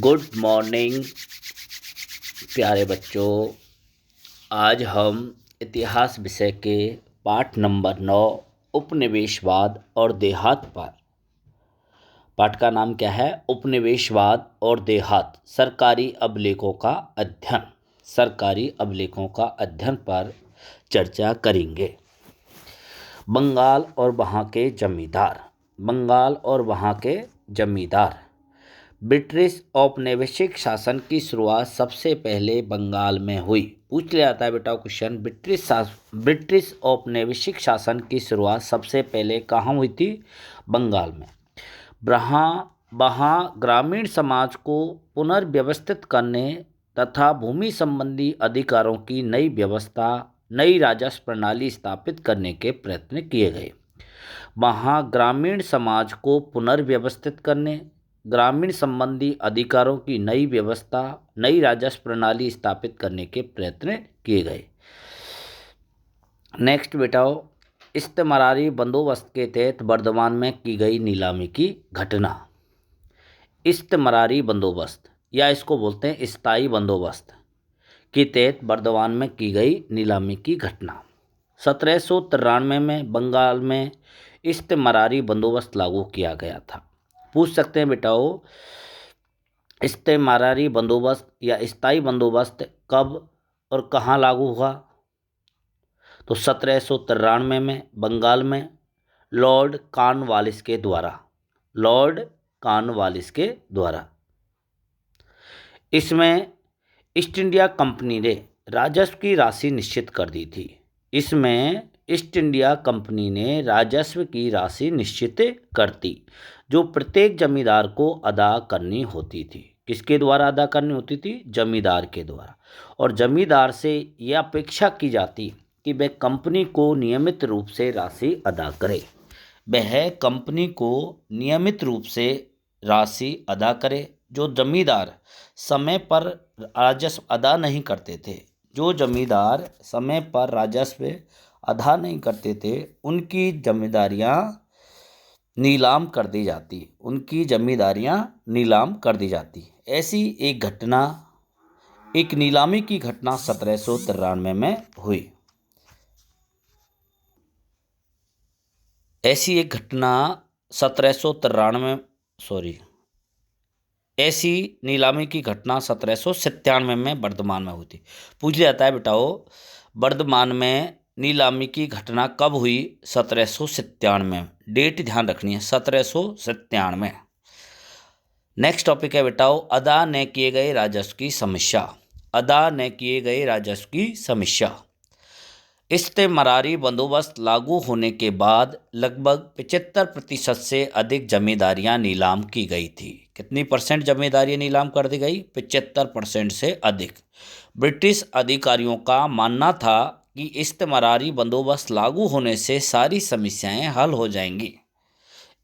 Good morning प्यारे बच्चों। आज हम इतिहास विषय के पाठ नंबर 9 उपनिवेशवाद और देहात पर। पाठ का नाम क्या है? उपनिवेशवाद और देहात, सरकारी अभिलेखों का अध्ययन। सरकारी अभिलेखों का अध्ययन पर चर्चा करेंगे। बंगाल और वहाँ के जमींदार। बंगाल और वहाँ के जमींदार। ब्रिटिश औपनिवेशिक शासन की शुरुआत सबसे पहले बंगाल में हुई। पूछ लिया जाता है बेटा क्वेश्चन, ब्रिटिश औपनिवेशिक शासन की शुरुआत सबसे पहले कहाँ हुई थी? बंगाल में। वहाँ ग्रामीण समाज को पुनर्व्यवस्थित करने तथा भूमि संबंधी अधिकारों की नई व्यवस्था, नई राजस्व प्रणाली स्थापित करने के प्रयत्न किए गए। वहाँ ग्रामीण समाज को पुनर्व्यवस्थित करने, ग्रामीण संबंधी अधिकारों की नई व्यवस्था, नई राजस्व प्रणाली स्थापित करने के प्रयत्न किए गए। नेक्स्ट बेटाओ, इस्तेमारी बंदोबस्त के तहत वर्धमान में की गई नीलामी की घटना। इस्तेमारी बंदोबस्त या इसको बोलते हैं स्थायी बंदोबस्त के तहत वर्धमान में की गई नीलामी की घटना। 1793 में बंगाल में इस्तेमारी बंदोबस्त लागू किया गया था। पूछ सकते हैं बेटाओ, इस्तेमारी बंदोबस्त या स्थायी बंदोबस्त कब और कहाँ लागू हुआ? तो 1793 में बंगाल में लॉर्ड कॉर्नवालिस के द्वारा। लॉर्ड कॉर्नवालिस के द्वारा। इसमें ईस्ट इंडिया कंपनी ने राजस्व की राशि निश्चित कर दी थी। इसमें ईस्ट इंडिया कंपनी ने राजस्व की राशि निश्चित कर दी, जो प्रत्येक जमींदार को अदा करनी होती थी। किसके द्वारा अदा करनी होती थी? जमींदार के द्वारा। और जमींदार से यह अपेक्षा की जाती कि वह कंपनी को नियमित रूप से राशि अदा करे। वह कंपनी को नियमित रूप से राशि अदा करे। जो जमींदार समय पर राजस्व अदा नहीं करते थे, जो जमींदार समय पर राजस्व अदा नहीं करते थे, उनकी जमींदारियां नीलाम कर दी जाती। उनकी जमींदारियां नीलाम कर दी जाती। ऐसी एक घटना, एक नीलामी की घटना 1793 में हुई। ऐसी एक घटना 1793 ऐसी नीलामी की घटना 1797 में वर्धमान में हुई थी। पूछ लिया जाता है बेटाओ, वर्धमान में नीलामी की घटना कब हुई? 1797। डेट ध्यान रखनी है, 1797। नेक्स्ट टॉपिक है बेटाओ, अदा न किए गए राजस्व की समीक्षा। अदा न किए गए राजस्व की समीक्षा। इस्तेमारी बंदोबस्त लागू होने के बाद लगभग 75% से अधिक जमींदारियां नीलाम की गई थी। कितनी परसेंट जमींदारियां नीलाम कर दी गई? 75% से अधिक। ब्रिटिश अधिकारियों का मानना था कि इस्तेमारी बंदोबस्त लागू होने से सारी समस्याएं हल हो जाएंगी।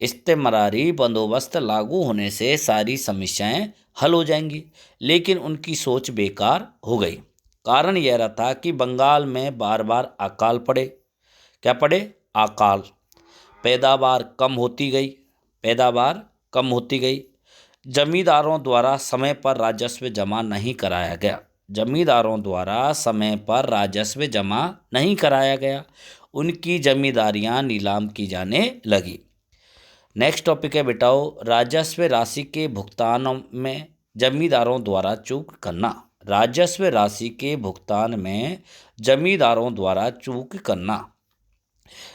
इस्तेमारी बंदोबस्त लागू होने से सारी समस्याएं हल हो जाएंगी, लेकिन उनकी सोच बेकार हो गई। कारण यह रहा था कि बंगाल में बार बार अकाल पड़े। क्या पड़े? अकाल। पैदावार कम होती गई। पैदावार कम होती गई। जमींदारों द्वारा समय पर राजस्व जमा नहीं कराया गया। जमींदारों द्वारा समय पर राजस्व जमा नहीं कराया गया। उनकी जमींदारियां नीलाम की जाने लगी। नेक्स्ट टॉपिक है बेटाओ, राजस्व राशि के भुगतान में जमींदारों द्वारा चूक करना। राजस्व राशि के भुगतान में जमींदारों द्वारा चूक करना।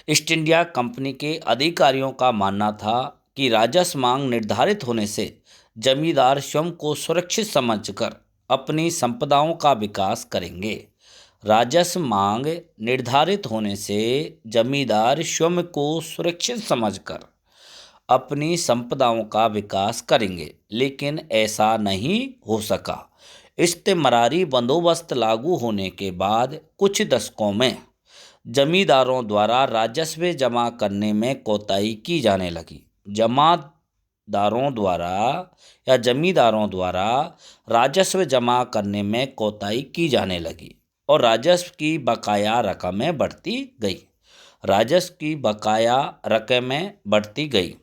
ईस्ट इंडिया कंपनी के अधिकारियों का मानना था कि राजस्व मांग निर्धारित होने से जमींदार स्वयं को सुरक्षित समझकर अपनी संपदाओं का विकास करेंगे। राजस्व मांग निर्धारित होने से जमींदार स्वयं को सुरक्षित समझकर अपनी संपदाओं का विकास करेंगे, लेकिन ऐसा नहीं हो सका। इस्तेमारी बंदोबस्त लागू होने के बाद कुछ दशकों में जमींदारों द्वारा राजस्व जमा करने में कोताही की जाने लगी। जमींदारों द्वारा राजस्व जमा करने में कोताही की जाने लगी और राजस्व की बकाया रकमें बढ़ती गई। राजस्व की बकाया रकमें बढ़ती गई।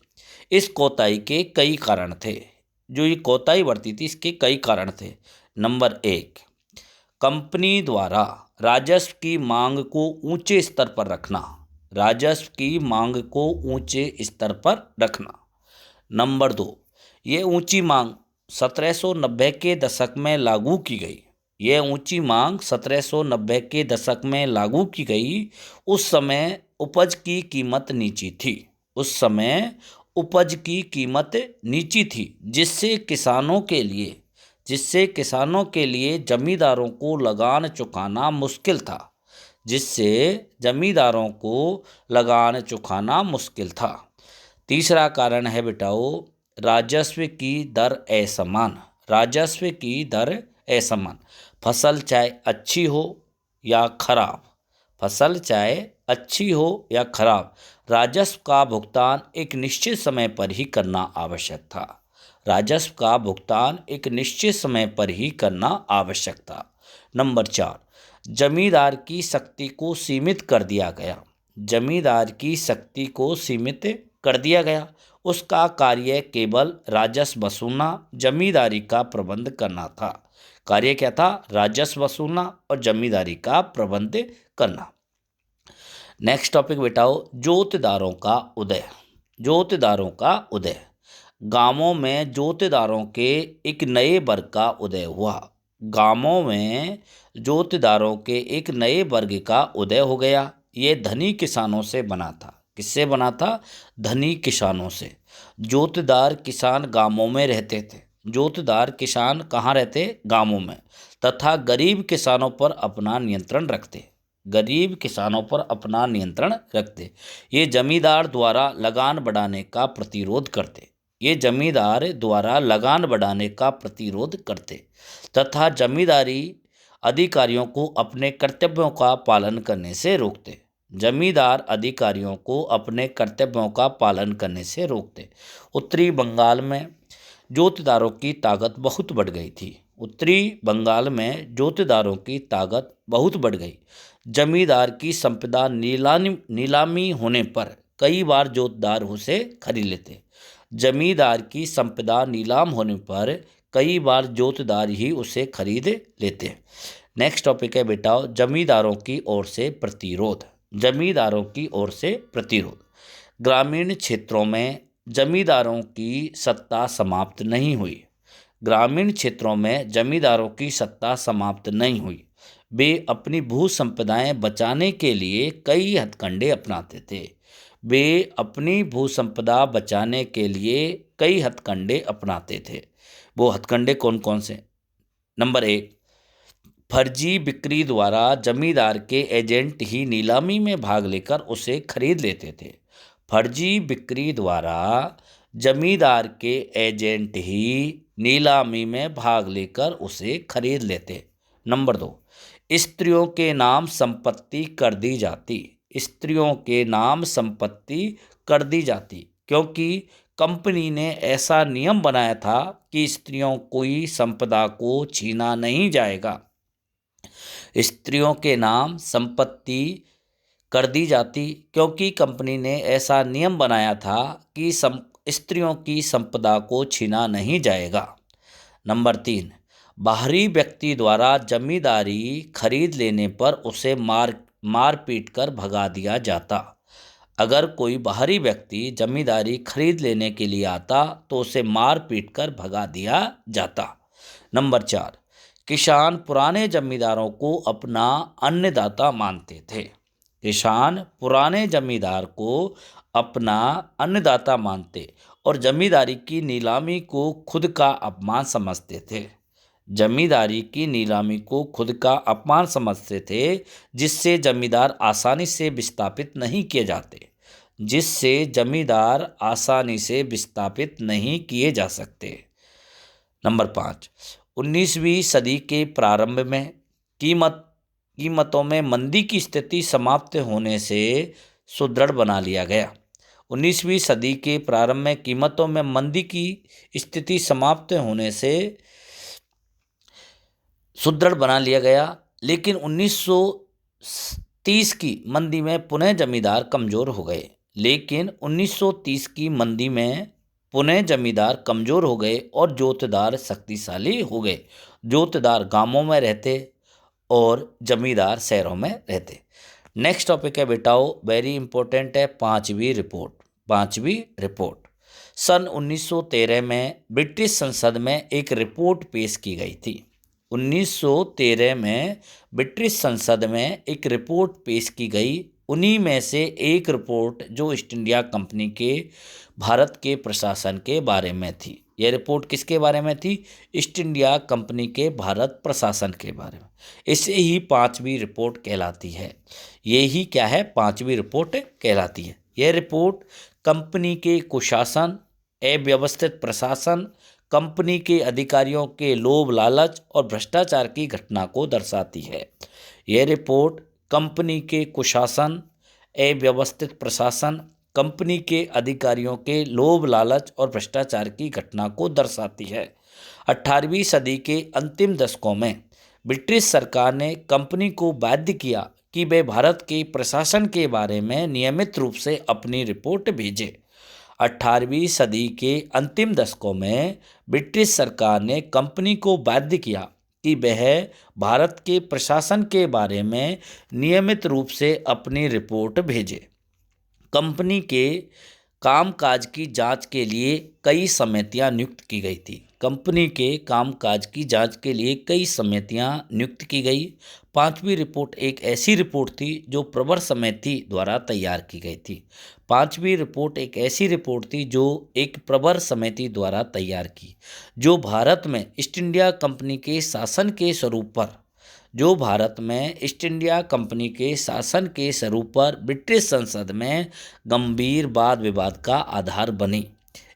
इस कोताही के कई कारण थे, जो ये कोताही बरती थी इसके कई कारण थे। नंबर 1, कंपनी द्वारा राजस्व की मांग को ऊंचे स्तर पर रखना। राजस्व की मांग को ऊंचे स्तर पर रखना। नंबर 2, ये ऊंची मांग 1790 के दशक में लागू की गई। यह ऊंची मांग 1790 के दशक में लागू की गई। उस समय उपज की कीमत नीची थी। उस समय उपज की कीमत नीची थी, जिससे किसानों के लिए जमींदारों को लगान चुकाना मुश्किल था। जिससे जमींदारों को लगान चुकाना मुश्किल था। तीसरा कारण है बेटाओ, राजस्व की दर असमान। राजस्व की दर असमान। फसल चाहे अच्छी हो या खराब, फसल चाहे अच्छी हो या खराब, राजस्व का भुगतान एक निश्चित समय पर ही करना आवश्यक था। राजस्व का भुगतान एक निश्चित समय पर ही करना आवश्यक था। नंबर 4, जमींदार की शक्ति को सीमित कर दिया गया। जमींदार की शक्ति को सीमित कर दिया गया। उसका कार्य केवल राजस्व वसूलना, जमींदारी का प्रबंध करना था। कार्य क्या था? राजस्व वसूलना और जमींदारी का प्रबंध करना। नेक्स्ट टॉपिक बेटाओ, जोतदारों का उदय। जोतदारों का उदय। गांवों में जोतदारों के एक नए वर्ग का उदय हुआ। गांवों में जोतदारों के एक नए वर्ग का उदय हो गया। ये धनी किसानों से बना था। किससे बना था? धनी किसानों से। जोतदार किसान गांवों में रहते थे। जोतदार किसान कहाँ रहते? गांवों में। तथा गरीब किसानों पर अपना नियंत्रण रखते। गरीब किसानों पर अपना नियंत्रण रखते। ये जमींदार द्वारा लगान बढ़ाने का प्रतिरोध करते। ये जमींदार द्वारा लगान बढ़ाने का प्रतिरोध करते तथा जमींदारी अधिकारियों को अपने कर्तव्यों का पालन करने से रोकते। जमींदार अधिकारियों को अपने कर्तव्यों का पालन करने से रोकते। उत्तरी बंगाल में जोतदारों की ताकत बहुत बढ़ गई थी। उत्तरी बंगाल में जोतदारों की ताकत बहुत बढ़ गई। जमींदार की संपदा नीलामी होने पर कई बार जोतदार उसे खरीद लेते। जमींदार की संपदा नीलाम होने पर कई बार जोतदार ही उसे खरीद लेते। नेक्स्ट टॉपिक है बेटा, जमींदारों की ओर से प्रतिरोध। जमींदारों की ओर से प्रतिरोध। ग्रामीण क्षेत्रों में जमींदारों की सत्ता समाप्त नहीं हुई। ग्रामीण क्षेत्रों में जमींदारों की सत्ता समाप्त नहीं हुई। वे अपनी भू संपदाएं बचाने के लिए कई हथकंडे अपनाते थे। वे अपनी भू संपदा बचाने के लिए कई हथकंडे अपनाते थे। वो हथकंडे कौन कौन से? नंबर 1, फर्जी बिक्री द्वारा जमींदार के एजेंट ही नीलामी में भाग लेकर उसे खरीद लेते थे। फर्जी बिक्री द्वारा जमींदार के एजेंट ही नीलामी में भाग लेकर उसे खरीद लेते। नंबर 2, स्त्रियों के नाम संपत्ति कर दी जाती। स्त्रियों के नाम संपत्ति कर दी जाती क्योंकि कंपनी ने ऐसा नियम बनाया था कि स्त्रियों की संपदा को छीना नहीं जाएगा। स्त्रियों के नाम संपत्ति कर दी जाती क्योंकि कंपनी ने ऐसा नियम बनाया था कि स्त्रियों की संपदा को छीना नहीं जाएगा। नंबर 3, बाहरी व्यक्ति द्वारा जमींदारी खरीद लेने पर उसे मार पीट कर भगा दिया जाता। अगर कोई बाहरी व्यक्ति जमींदारी खरीद लेने के लिए आता तो उसे मार पीट कर भगा दिया जाता। नंबर 4, किसान पुराने जमींदारों को अपना अन्नदाता मानते थे। किसान पुराने जमींदार को अपना अन्नदाता मानते और जमींदारी की नीलामी को खुद का अपमान समझते थे। जमींदारी की नीलामी को खुद का अपमान समझते थे, जिससे जमींदार आसानी से विस्थापित नहीं किए जाते। जिससे जमींदार आसानी से विस्थापित नहीं किए जा सकते। नंबर 5, 19वीं सदी के प्रारंभ में कीमतों में मंदी की स्थिति समाप्त होने से सुदृढ़ बना लिया गया। 19वीं सदी के प्रारंभ में कीमतों में मंदी की स्थिति समाप्त होने से सुदृढ़ बना लिया गया, लेकिन 1930 की मंदी में पुनः जमींदार कमज़ोर हो गए। लेकिन 1930 की मंदी में पुनः जमींदार कमजोर हो गए और जोतदार शक्तिशाली हो गए। जोतदार गांवों में रहते और जमींदार शहरों में रहते। नेक्स्ट टॉपिक है बेटाओ, वेरी इंपॉर्टेंट है, पांचवी रिपोर्ट। सन 1913 में ब्रिटिश संसद में एक रिपोर्ट पेश की गई थी। 1913 में ब्रिटिश संसद में एक रिपोर्ट पेश की गई। उन्हीं में से एक रिपोर्ट जो ईस्ट इंडिया कंपनी के भारत के प्रशासन के बारे में थी। यह रिपोर्ट किसके बारे में थी? ईस्ट इंडिया कंपनी के भारत प्रशासन के बारे में। इसे ही पांचवी रिपोर्ट कहलाती है। ये ही क्या है? पांचवी रिपोर्ट कहलाती है। यह रिपोर्ट कंपनी के कुशासन, अव्यवस्थित प्रशासन, कंपनी के अधिकारियों के लोभ लालच और भ्रष्टाचार की घटना को दर्शाती है। यह रिपोर्ट कंपनी के कुशासन, अव्यवस्थित प्रशासन, कंपनी के अधिकारियों के लोभ लालच और भ्रष्टाचार की घटना को दर्शाती है। 18वीं सदी के अंतिम दशकों में ब्रिटिश सरकार ने कंपनी को बाध्य किया कि वे भारत के प्रशासन के बारे में नियमित रूप से अपनी रिपोर्ट भेजे। 18वीं सदी के अंतिम दशकों में ब्रिटिश सरकार ने कंपनी को बाध्य किया कि वह भारत के प्रशासन के बारे में नियमित रूप से अपनी रिपोर्ट भेजे। कंपनी के कामकाज की जांच के लिए कई समितियां नियुक्त की गई थी। कंपनी के कामकाज की जांच के लिए कई समितियां नियुक्त की गई। पांचवी रिपोर्ट एक ऐसी रिपोर्ट थी जो प्रवर समिति द्वारा तैयार की गई थी। पांचवी रिपोर्ट एक ऐसी रिपोर्ट थी जो एक प्रवर समिति द्वारा तैयार की, जो भारत में ईस्ट इंडिया कंपनी के शासन के स्वरूप पर ईस्ट इंडिया कंपनी के शासन के स्वरूप पर ब्रिटिश संसद में गंभीर वाद विवाद का आधार बनी।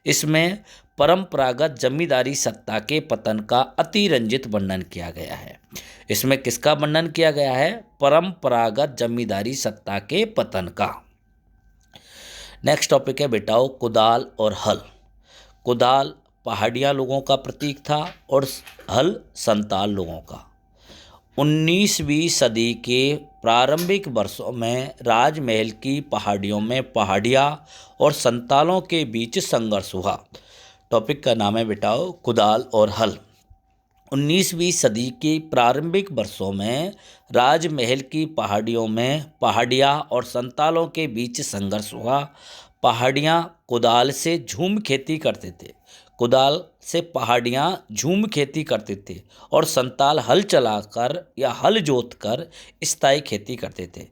इसमें परंपरागत जमींदारी सत्ता के पतन का अतिरंजित वर्णन किया गया है। इसमें किसका वर्णन किया गया है? परंपरागत जमींदारी सत्ता के पतन का। नेक्स्ट टॉपिक है बेटाओ, कुदाल और हल। कुदाल पहाड़िया लोगों का प्रतीक था और हल संताल लोगों का। 19वीं सदी के प्रारंभिक वर्षों में राजमहल की पहाड़ियों में पहाड़िया और संतालों के बीच संघर्ष हुआ। टॉपिक का नाम है बेटाओ, कुदाल और हल। 19वीं सदी के प्रारंभिक वर्षों में राजमहल की पहाड़ियों में पहाड़िया और संतालों के बीच संघर्ष हुआ। पहाड़ियाँ कुदाल से झूम खेती करते थे। कुदाल से पहाड़ियाँ झूम खेती करते थे और संताल हल चलाकर या हल जोतकर स्थायी खेती करते थे।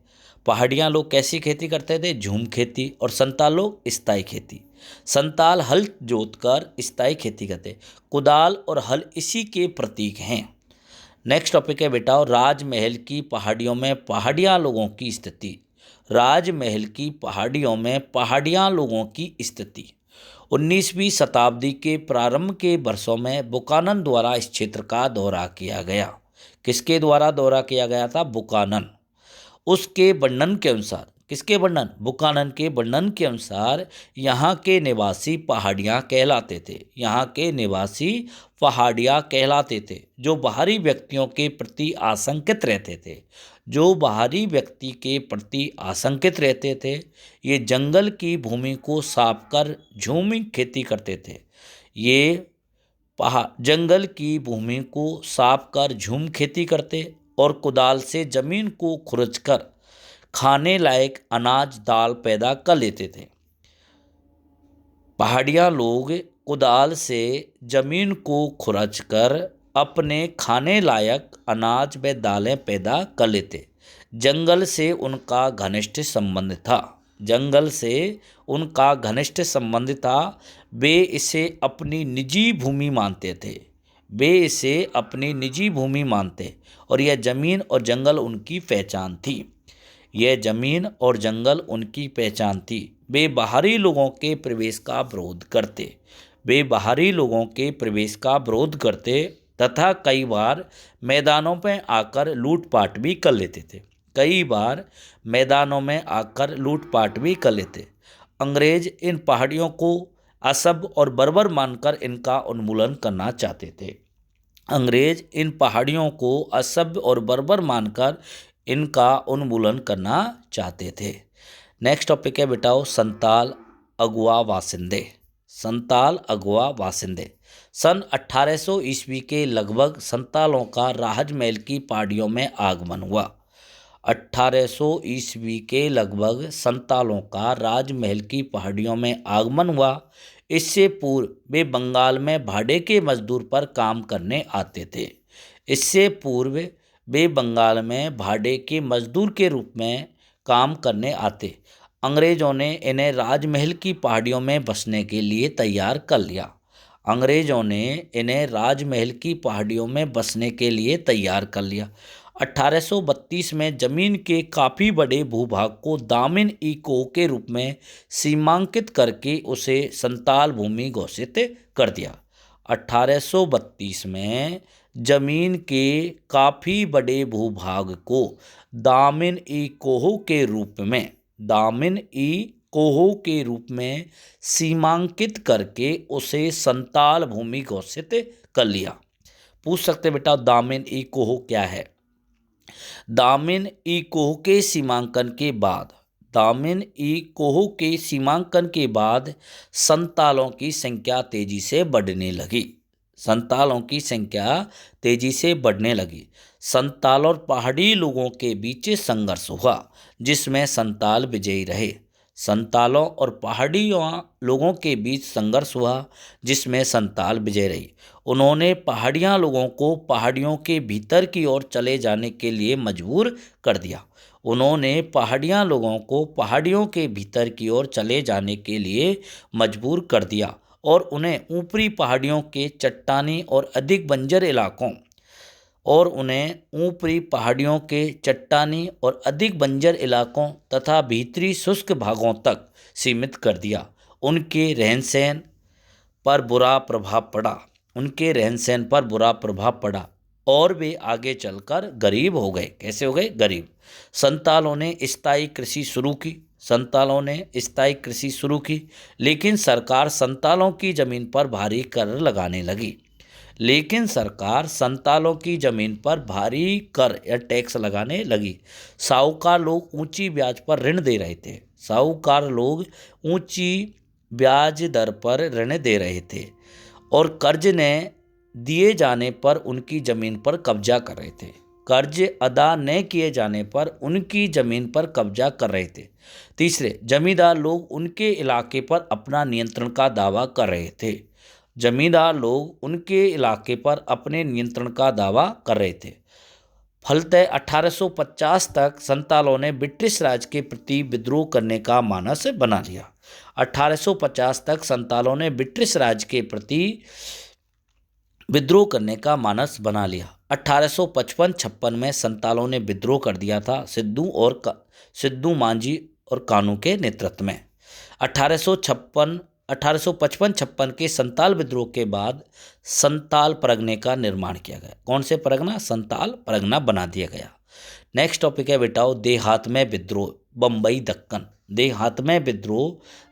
पहाड़ियाँ लोग कैसी खेती करते थे? झूम खेती। और संताल लोग स्थायी खेती। संताल हल जोतकर स्थायी खेती करते। कुदाल और हल इसी के प्रतीक हैं। नेक्स्ट टॉपिक है बेटा, राजमहल की पहाड़ियों में पहाड़िया लोगों की स्थिति। राजमहल की पहाड़ियों में पहाड़िया लोगों की स्थिति। 19वीं शताब्दी के प्रारंभ के वर्षों में बुकानन द्वारा इस क्षेत्र का दौरा किया गया। किसके द्वारा दौरा किया गया था? बुकानन। उसके वर्णन के अनुसार, किसके वर्णन? बुकानन के वर्णन के अनुसार यहाँ के निवासी पहाड़ियाँ कहलाते थे। यहाँ के निवासी पहाड़ियाँ कहलाते थे जो बाहरी व्यक्तियों के प्रति आशंकित रहते थे। जो बाहरी व्यक्ति के प्रति आशंकित रहते थे। ये जंगल की भूमि को साफ कर झूम खेती करते थे। ये जंगल की भूमि को साफ कर झूम खेती करते और कुदाल से जमीन को खुरचकर खाने लायक अनाज दाल पैदा कर लेते थे। पहाड़िया लोग कुदाल से जमीन को खुरचकर अपने खाने लायक अनाज व दालें पैदा कर लेते। जंगल से उनका घनिष्ठ संबंध था। जंगल से उनका घनिष्ठ संबंध था। वे इसे अपनी निजी भूमि मानते थे। वे इसे अपनी निजी भूमि मानते और यह जमीन और जंगल उनकी पहचान थी। यह जमीन और जंगल उनकी पहचान थी। वे बाहरी लोगों के प्रवेश का विरोध करते। वे बाहरी लोगों के प्रवेश का विरोध करते तथा कई बार मैदानों में आकर लूटपाट भी कर लेते थे। कई बार मैदानों में आकर लूटपाट भी कर लेते। अंग्रेज इन पहाड़ियों को असभ्य और बर्बर मानकर इनका उन्मूलन करना चाहते थे। अंग्रेज इन पहाड़ियों को असभ्य और बर्बर मानकर इनका उन्मूलन करना चाहते थे। नेक्स्ट टॉपिक है बेटाओ, संताल अगुआ वासिंदे। संताल अगवा बासिंदे। सन 1800 ईस्वी के लगभग संतालों का राजमहल की पहाड़ियों में आगमन हुआ। 1800 ईस्वी के लगभग संतालों का राजमहल की पहाड़ियों में आगमन हुआ। इससे पूर्व वे बंगाल में भाड़े के मजदूर पर काम करने आते थे। इससे पूर्व वे बंगाल में भाड़े के मजदूर के रूप में काम करने आते। अंग्रेजों ने इन्हें राजमहल की पहाड़ियों में बसने के लिए तैयार कर लिया। अंग्रेजों ने इन्हें राजमहल की पहाड़ियों में बसने के लिए तैयार कर लिया। 1832 में जमीन के काफ़ी बड़े भूभाग को दामिन ई कोह के रूप में सीमांकित करके उसे संताल भूमि घोषित कर दिया। 1832 में जमीन के काफ़ी बड़े भूभाग को दामिन ई कोह के रूप में सीमांकित करके उसे संताल भूमि घोषित कर लिया। पूछ सकते बेटा दामिन ई कोह क्या है। दामिन ई कोह के सीमांकन के बाद संतालों की संख्या तेजी से बढ़ने लगी। संताल और पहाड़ी लोगों के बीच संघर्ष हुआ जिसमें संताल विजयी रहे। संतालों और पहाड़ियों लोगों के बीच संघर्ष हुआ जिसमें संताल विजय रही। उन्होंने पहाड़ियाँ लोगों को पहाड़ियों के भीतर की ओर चले जाने के लिए मजबूर कर दिया। उन्होंने पहाड़ियाँ लोगों को पहाड़ियों के भीतर की ओर चले जाने के लिए मजबूर कर दिया और उन्हें ऊपरी पहाड़ियों के चट्टानी और अधिक बंजर इलाकों तथा भीतरी शुष्क भागों तक सीमित कर दिया। उनके रहन सहन पर बुरा प्रभाव पड़ा और वे आगे चलकर गरीब हो गए। कैसे हो गए? गरीब। संतालों ने स्थायी कृषि शुरू की लेकिन सरकार संतालों की जमीन पर भारी कर लगाने लगी। या टैक्स लगाने लगी। साहूकार लोग ऊंची ब्याज पर ऋण दे रहे थे और कर्ज न दिए जाने पर उनकी जमीन पर कब्जा कर रहे थे। तीसरे, जमींदार लोग उनके इलाके पर अपना नियंत्रण का दावा कर रहे थे। फलतः 1850 तक संतालों ने ब्रिटिश राज के प्रति विद्रोह करने का मानस बना लिया। 1855-56 में संतालों ने विद्रोह कर दिया था सिद्धू मांझी और कानू के नेतृत्व में। 1855 के संताल विद्रोह के बाद संताल परगने का निर्माण किया गया। कौन से परगना? संताल परगना बना दिया गया। नेक्स्ट टॉपिक है बेटाओ देहात में विद्रोह बम्बई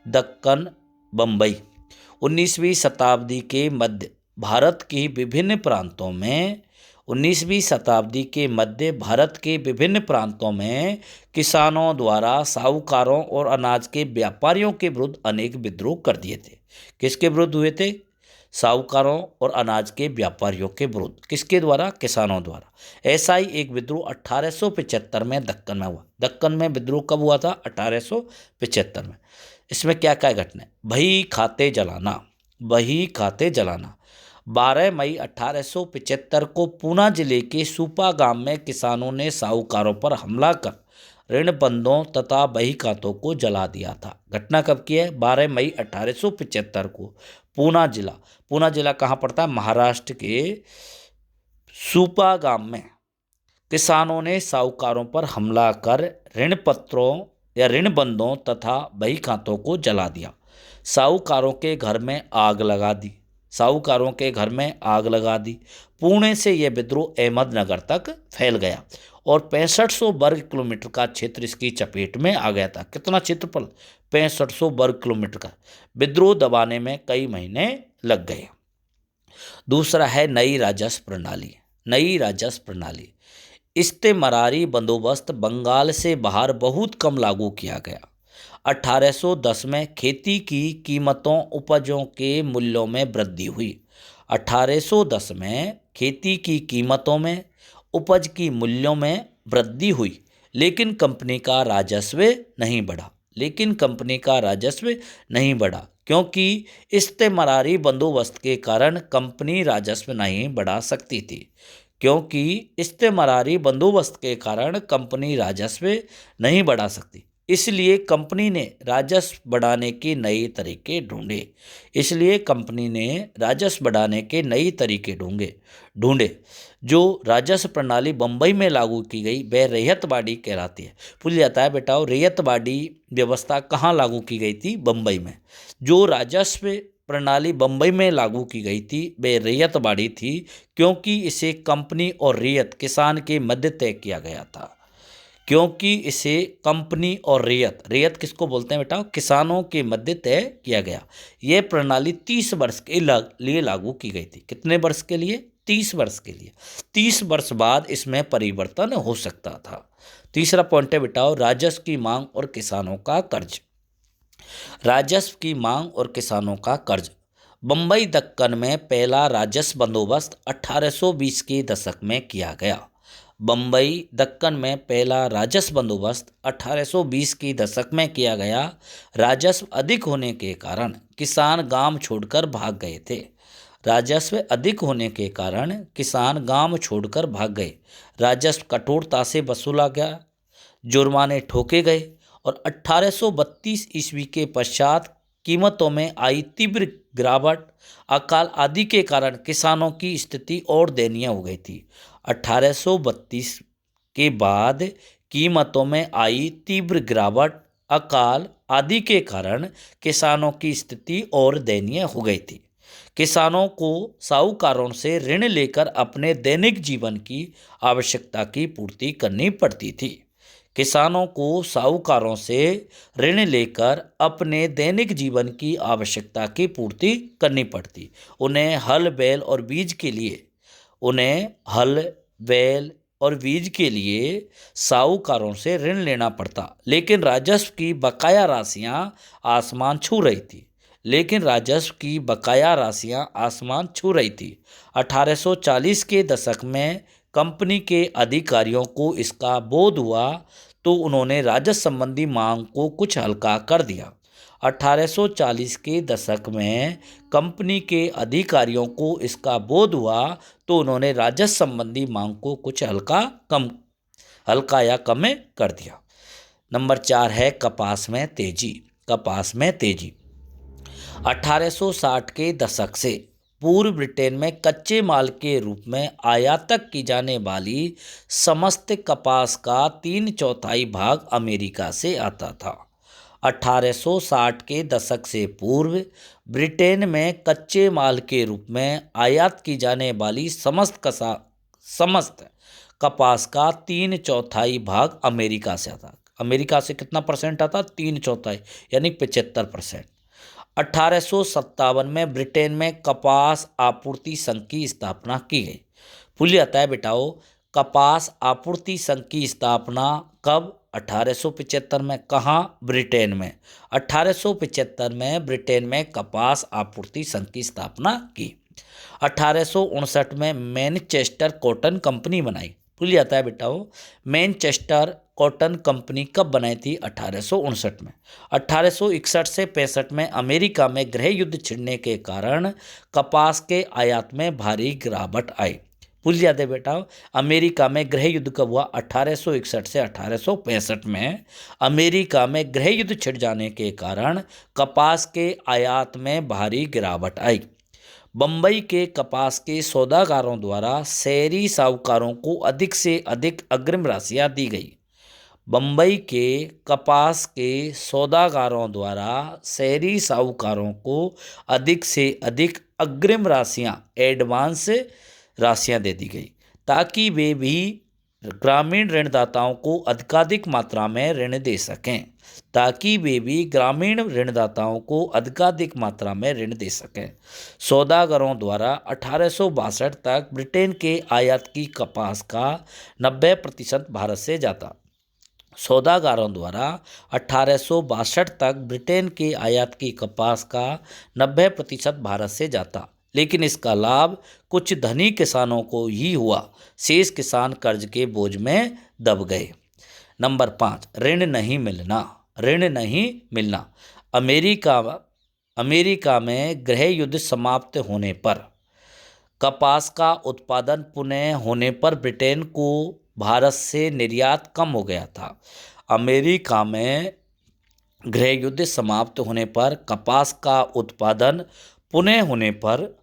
दक्कन बम्बई। 19वीं शताब्दी के मध्य भारत के विभिन्न प्रांतों में किसानों द्वारा साहूकारों और अनाज के व्यापारियों के विरुद्ध अनेक विद्रोह कर दिए थे। किसके विरुद्ध हुए थे? साहूकारों और अनाज के व्यापारियों के विरुद्ध। किसके द्वारा? किसानों द्वारा। ऐसा ही एक विद्रोह 1875 में दक्कन में हुआ। दक्कन में विद्रोह कब हुआ था? 1875 में। इसमें क्या क्या घटना? बही खाते जलाना। 12 मई 1875 को पूना जिले के सूपा गांव में किसानों ने साहूकारों पर हमला कर ऋणबंधों तथा बही खातों को जला दिया था। घटना कब की है? 12 मई 1875 को पूना जिला कहाँ पड़ता है? महाराष्ट्र के सूपा गांव में किसानों ने साहूकारों पर हमला कर ऋणबंधों तथा बही खातों को जला दिया। साहूकारों के घर में आग लगा दी। पुणे से यह विद्रोह अहमदनगर तक फैल गया और 6500 वर्ग किलोमीटर का क्षेत्र इसकी चपेट में आ गया था। कितना क्षेत्रफल? 6500 वर्ग किलोमीटर का। विद्रोह दबाने में कई महीने लग गए। दूसरा है नई राजस्व प्रणाली। इस्तेमरारी बंदोबस्त बंगाल से बाहर बहुत कम लागू किया गया। 1810 में खेती की कीमतों उपजों के मूल्यों में वृद्धि हुई। 1810 में खेती की कीमतों में उपज की मूल्यों में वृद्धि हुई, लेकिन कंपनी का राजस्व नहीं बढ़ा। लेकिन कंपनी का राजस्व नहीं बढ़ा क्योंकि इस्तेमरारी बंदोबस्त के कारण कंपनी राजस्व नहीं बढ़ा सकती थी। क्योंकि इस्तेमरारी बंदोबस्त के कारण कंपनी राजस्व नहीं बढ़ा सकती, इसलिए कंपनी ने राजस्व बढ़ाने के नए तरीके ढूंढे। इसलिए कंपनी ने राजस्व बढ़ाने के नए तरीके ढूंढे। जो राजस्व प्रणाली बम्बई में लागू की गई वह रैयतवाड़ी कहलाती है। पूछ जाता है बेटा, रैयतवाड़ी व्यवस्था कहाँ लागू की गई थी? बम्बई में। जो राजस्व प्रणाली बम्बई में लागू की गई थी वह रैयतवाड़ी थी, क्योंकि इसे कंपनी और रैयत किसान के मध्य तय किया गया था। क्योंकि इसे कंपनी और रैयत किसको बोलते हैं बेटा? किसानों के मध्य तय किया गया। यह प्रणाली 30 वर्ष के लिए लागू की गई थी। कितने वर्ष के लिए? 30 वर्ष के लिए। 30 वर्ष बाद इसमें परिवर्तन हो सकता था। तीसरा पॉइंट है बेटा, राजस्व की मांग और किसानों का कर्ज। राजस्व की मांग और किसानों का कर्ज। बम्बई दक्कन में पहला राजस्व बंदोबस्त 1820 के दशक में किया गया। बम्बई दक्कन में पहला राजस्व बंदोबस्त 1820 के दशक में किया गया। राजस्व अधिक होने के कारण किसान गांव छोड़कर भाग गए थे। राजस्व अधिक होने के कारण किसान गांव छोड़कर भाग गए। राजस्व कठोरता से वसूला गया, जुर्माने ठोके गए और 1832 ईस्वी के पश्चात कीमतों में आई तीव्र गिरावट, अकाल आदि के कारण किसानों की स्थिति और दयनीय हो गई थी। 1832 के बाद कीमतों में आई तीव्र गिरावट, अकाल आदि के कारण किसानों की स्थिति और दयनीय हो गई थी। किसानों को साहूकारों से ऋण लेकर अपने दैनिक जीवन की आवश्यकता की पूर्ति करनी पड़ती थी। किसानों को साहूकारों से ऋण लेकर अपने दैनिक जीवन की आवश्यकता की पूर्ति करनी पड़ती। उन्हें हल बैल और बीज के लिए साहूकारों से ऋण लेना पड़ता, लेकिन राजस्व की बकाया राशियां आसमान छू रही थी। 1840 के दशक में कंपनी के अधिकारियों को इसका बोध हुआ तो उन्होंने राजस्व संबंधी मांग को कुछ हल्का कर दिया। 1840 के दशक में कंपनी के अधिकारियों को इसका बोध हुआ तो उन्होंने राजस्व संबंधी मांग को कुछ हल्का या कम कर दिया। नंबर 4 है कपास में तेजी। 1860 के दशक से पूर्व ब्रिटेन में कच्चे माल के रूप में आयात की जाने वाली समस्त कपास का 3/4 भाग अमेरिका से आता था। 1860 के दशक से पूर्व ब्रिटेन में कच्चे माल के रूप में आयात की जाने वाली समस्त कपास का 3/4 भाग अमेरिका से आता। अमेरिका से कितना परसेंट आता? 3/4 यानी 75%। 1857 में ब्रिटेन में कपास आपूर्ति संघ की स्थापना की गई। भूल जाता है बेटाओ, कपास आपूर्ति संघ की स्थापना कब? 1875 में। कहाँ? ब्रिटेन में। 1875 में ब्रिटेन में कपास आपूर्ति संघ की स्थापना की। 1859 में मैनचेस्टर कॉटन कंपनी बनाई। भूल जाता है बेटाओ, मैनचेस्टर कॉटन कंपनी कब बनाई थी? 1859 में। 1861 से 65 में अमेरिका में गृह युद्ध छिड़ने के कारण कपास के आयात में भारी गिरावट आई। भूल जाते बेटा, अमेरिका में गृह युद्ध कब हुआ? 1861 से 1865 में अमेरिका में गृह युद्ध छिड़ जाने के कारण कपास के आयात में भारी गिरावट आई। बम्बई के कपास के सौदागारों द्वारा शहरी साहूकारों को अधिक से अधिक अग्रिम राशियां दी गई। बम्बई के कपास के सौदागारों द्वारा शहरी साहूकारों को अधिक से अधिक अग्रिम राशियां, एडवांस राशियां दे दी गई ताकि वे भी ग्रामीण ऋणदाताओं को अधिकाधिक मात्रा में ऋण दे सकें। सौदागरों द्वारा 1862 तक ब्रिटेन के आयात की कपास का 90% भारत से जाता। सौदागारों द्वारा 1862 तक ब्रिटेन के आयात की कपास का 90% भारत से जाता, लेकिन इसका लाभ कुछ धनी किसानों को ही हुआ। शेष किसान कर्ज के बोझ में दब गए। नंबर 5, ऋण नहीं मिलना। ऋण नहीं मिलना। अमेरिका अमेरिका में गृह युद्ध समाप्त होने पर कपास का उत्पादन पुनः होने पर ब्रिटेन को भारत से निर्यात कम हो गया था। अमेरिका में गृह युद्ध समाप्त होने पर कपास का उत्पादन पुनः होने पर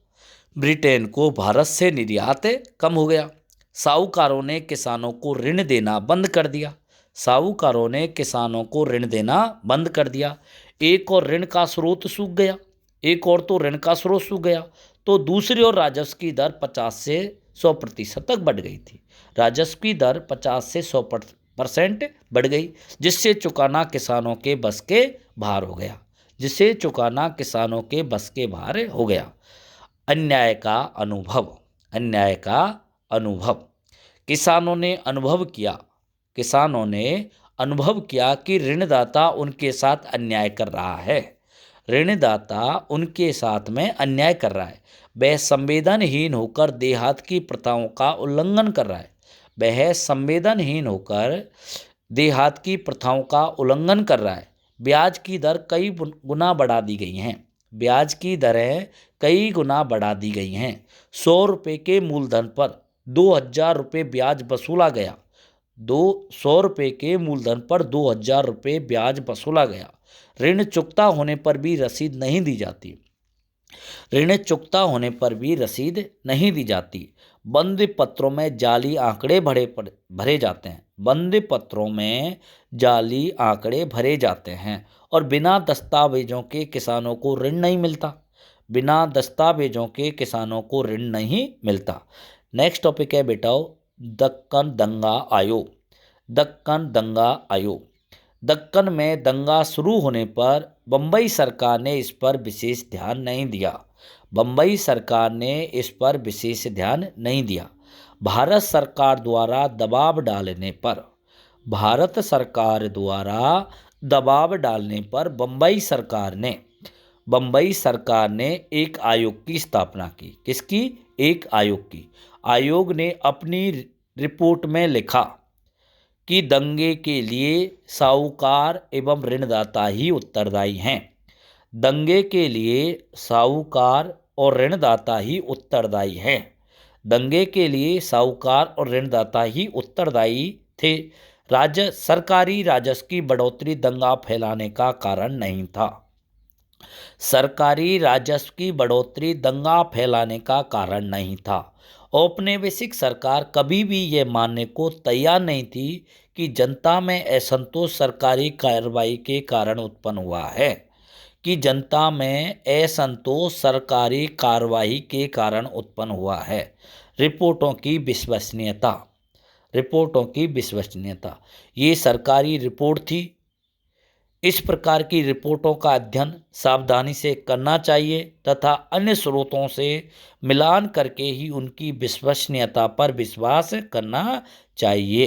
ब्रिटेन को भारत से निर्यात कम हो गया। साहूकारों ने किसानों को ऋण देना बंद कर दिया। साहूकारों ने किसानों को ऋण देना बंद कर दिया। एक और ऋण का स्रोत सूख गया। एक और तो ऋण का स्रोत सूख गया, तो दूसरी ओर राजस्व की दर 50 से 100% तक बढ़ गई थी। राजस्व की दर 50 से 100% बढ़ गई, जिससे चुकाना किसानों के बस के बाहर हो गया। जिसे चुकाना किसानों के बस के बाहर हो गया। अन्याय का अनुभव। अन्याय का अनुभव। किसानों ने अनुभव किया कि ऋणदाता उनके साथ अन्याय कर रहा है। ऋणदाता उनके साथ में अन्याय कर रहा है। वह संवेदनहीन होकर देहात की प्रथाओं का उल्लंघन कर रहा है। वह संवेदनहीन होकर देहात की प्रथाओं का उल्लंघन कर रहा है। ब्याज की दर कई गुना बढ़ा दी गई हैं। ब्याज की दरें कई गुना बढ़ा दी गई हैं। 100 रुपये के मूलधन पर 2000 रुपये ब्याज वसूला गया। 100 रुपये के मूलधन पर 2000 रुपये ब्याज वसूला गया। ऋण चुकता होने पर भी रसीद नहीं दी जाती। ऋण चुकता होने पर भी रसीद नहीं दी जाती। बंद पत्रों में जाली आंकड़े भरे जाते हैं। बंद पत्रों में जाली आंकड़े भरे जाते हैं और बिना दस्तावेजों के किसानों को ऋण नहीं मिलता। बिना दस्तावेजों के किसानों को ऋण नहीं मिलता। नेक्स्ट टॉपिक है बेटाओ, दक्कन दंगा आयोग। दक्कन दंगा आयोग। दक्कन में दंगा शुरू होने पर बम्बई सरकार ने इस पर विशेष ध्यान नहीं दिया। बम्बई सरकार ने इस पर विशेष ध्यान नहीं दिया। भारत सरकार द्वारा दबाव डालने पर बम्बई सरकार ने एक आयोग की स्थापना की। किसकी? एक आयोग की। आयोग ने अपनी रिपोर्ट में लिखा कि दंगे के लिए साहूकार एवं ऋणदाता ही उत्तरदायी हैं। दंगे के लिए साहूकार और ऋणदाता ही उत्तरदायी हैं। दंगे के लिए साहूकार और ऋणदाता ही उत्तरदायी थे। सरकारी राजस्व की बढ़ोतरी दंगा फैलाने का कारण नहीं था। सरकारी राजस्व की बढ़ोतरी दंगा फैलाने का कारण नहीं था। औपनिवेशिक सरकार कभी भी ये मानने को तैयार नहीं थी कि जनता में असंतोष सरकारी कार्रवाई के कारण उत्पन्न हुआ है। कि जनता में असंतोष सरकारी कार्रवाई के कारण उत्पन्न हुआ है। रिपोर्टों की विश्वसनीयता। रिपोर्टों की विश्वसनीयता। ये सरकारी रिपोर्ट थी। इस प्रकार की रिपोर्टों का अध्ययन सावधानी से करना चाहिए तथा अन्य स्रोतों से मिलान करके ही उनकी विश्वसनीयता पर विश्वास करना चाहिए।